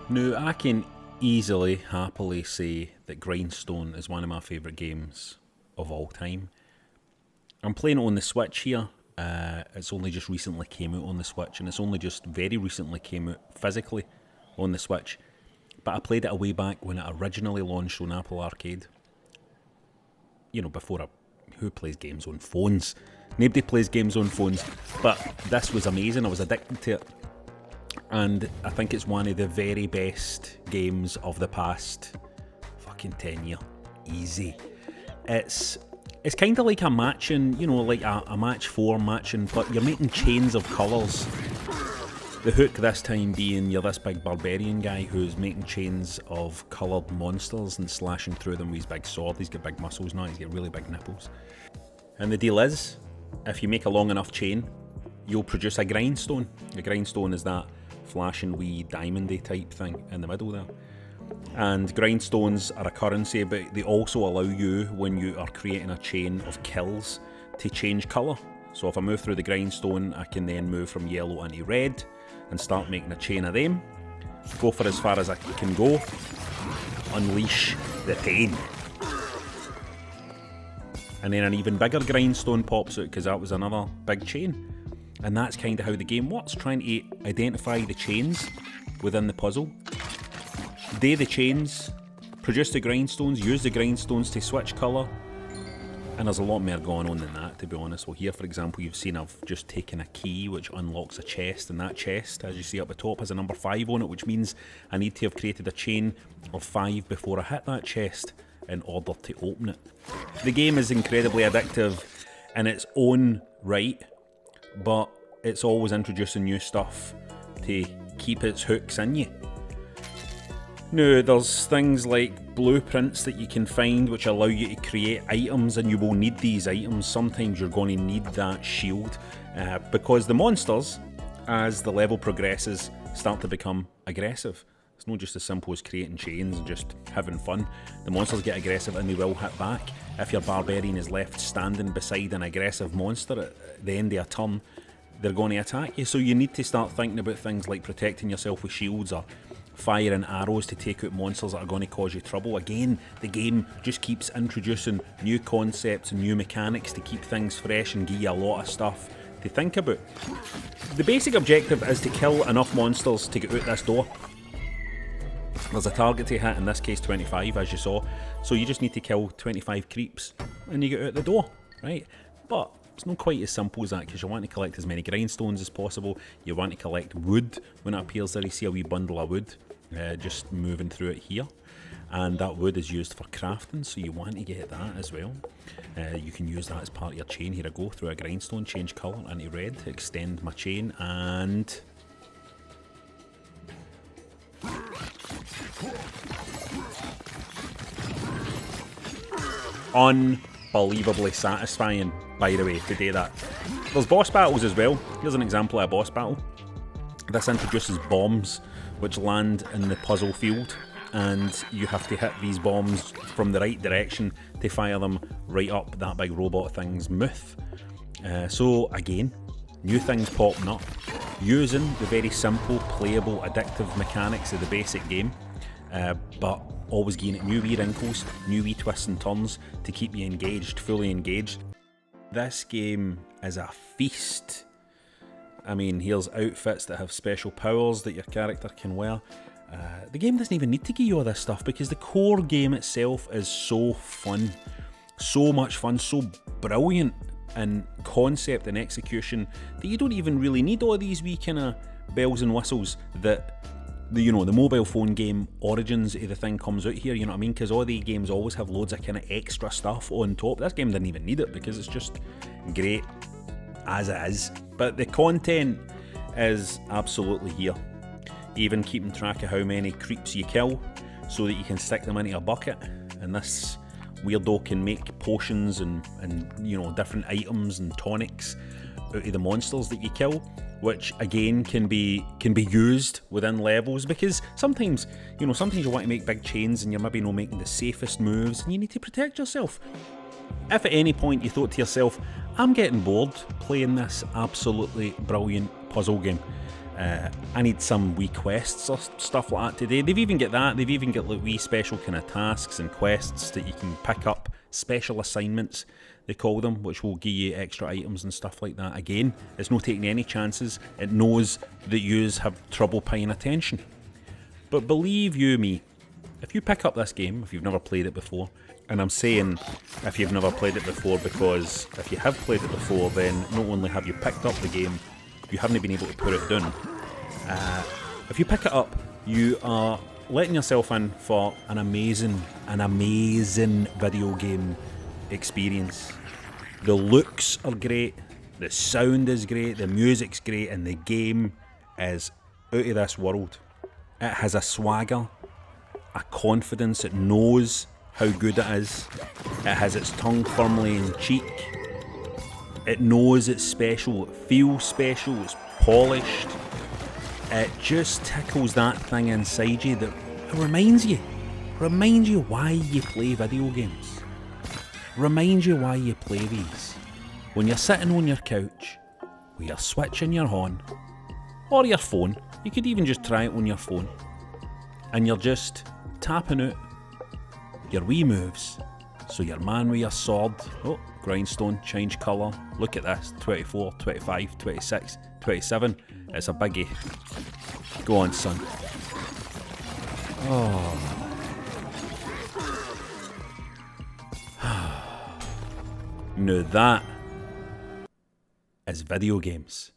Now, I can easily, happily say that Grindstone is one of my favourite games of all time. I'm playing it on the Switch here. It's only just recently came out on the Switch, and it's only just very recently came out physically on the Switch. But I played it way back when it originally launched on Apple Arcade. You know, who plays games on phones? Nobody plays games on phones. But this was amazing. I was addicted to it. And I think it's one of the very best games of the past fucking 10 years. Easy. It's kind of like a matching, you know, like a match 4 matching, but you're making chains of colours. The hook this time being you're this big barbarian guy who's making chains of coloured monsters and slashing through them with his big sword. He's got big muscles now, he's got really big nipples. And the deal is, if you make a long enough chain, you'll produce a grindstone. A grindstone is that flashing wee diamondy type thing in the middle there. And grindstones are a currency, but they also allow you, when you are creating a chain of kills, to change colour. So if I move through the grindstone, I can then move from yellow into red and start making a chain of them. Go for as far as I can go. Unleash the pain. And then an even bigger grindstone pops out because that was another big chain. And that's kind of how the game works, trying to identify the chains within the puzzle. Do the chains, produce the grindstones, use the grindstones to switch colour. And there's a lot more going on than that, to be honest. Well, here, for example, you've seen I've just taken a key which unlocks a chest, and that chest, as you see up the top, has a number 5 on it, which means I need to have created a chain of 5 before I hit that chest in order to open it. The game is incredibly addictive in its own right, but it's always introducing new stuff to keep its hooks in you. Now, there's things like blueprints that you can find which allow you to create items, and you will need these items. Sometimes you're going to need that shield because the monsters, as the level progresses, start to become aggressive. It's not just as simple as creating chains and just having fun. The monsters get aggressive and they will hit back. If your barbarian is left standing beside an aggressive monster at the end of a turn, they're going to attack you. So you need to start thinking about things like protecting yourself with shields or firing arrows to take out monsters that are going to cause you trouble. Again, the game just keeps introducing new concepts and new mechanics to keep things fresh and give you a lot of stuff to think about. The basic objective is to kill enough monsters to get out this door. There's a target to hit, in this case 25, as you saw, so you just need to kill 25 creeps and you get out the door, right? But it's not quite as simple as that, because you want to collect as many grindstones as possible. You want to collect wood. When it appears there, you see a wee bundle of wood just moving through it here, and that wood is used for crafting, so you want to get that as well. You can use that as part of your chain. Here I go, through a grindstone, change colour into red, extend my chain, and unbelievably satisfying, by the way, to do that. There's boss battles as well. Here's an example of a boss battle. This introduces bombs which land in the puzzle field, and you have to hit these bombs from the right direction to fire them right up that big robot thing's mouth. So again, new things popping up, using the very simple, playable, addictive mechanics of the basic game, but always giving it new wee wrinkles, new wee twists and turns to keep you engaged, fully engaged. This game is a feast. I mean, here's outfits that have special powers that your character can wear. The game doesn't even need to give you all this stuff, because the core game itself is so fun, so much fun, so brilliant in concept and execution that you don't even really need all these wee kind of bells and whistles that the mobile phone game origins of the thing comes out here, you know what I mean? Because all the games always have loads of kind of extra stuff on top. This game didn't even need it because it's just great as it is. But the content is absolutely here. Even keeping track of how many creeps you kill so that you can stick them into a bucket. And this weirdo can make potions and you know, different items and tonics out of the monsters that you kill, which again can be used within levels, because sometimes you want to make big chains and you're maybe not making the safest moves and you need to protect yourself. If at any point you thought to yourself, I'm getting bored playing this absolutely brilliant puzzle game, I need some wee quests or stuff like that today. They've even got that. They've even got like wee special kind of tasks and quests that you can pick up. Special assignments, they call them, which will give you extra items and stuff like that. Again, it's not taking any chances. It knows that yous have trouble paying attention. But believe you me, if you pick up this game, if you've never played it before, and I'm saying if you've never played it before because if you have played it before, then not only have you picked up the game, you haven't been able to put it down. If you pick it up, you are letting yourself in for an amazing video game experience. The looks are great, the sound is great, the music's great, and the game is out of this world. It has a swagger, a confidence, it knows how good it is. It has its tongue firmly in cheek. It knows it's special, it feels special, it's polished. It just tickles that thing inside you that it reminds you why you play video games. Reminds you why you play these. When you're sitting on your couch, with your Switch in your hand, or your phone, you could even just try it on your phone, and you're just tapping out your wee moves. So your man with your sword, oh, grindstone, change colour, look at this, 24, 25, 26, 27, it's a biggie. Go on, son. Oh. Now that is video games.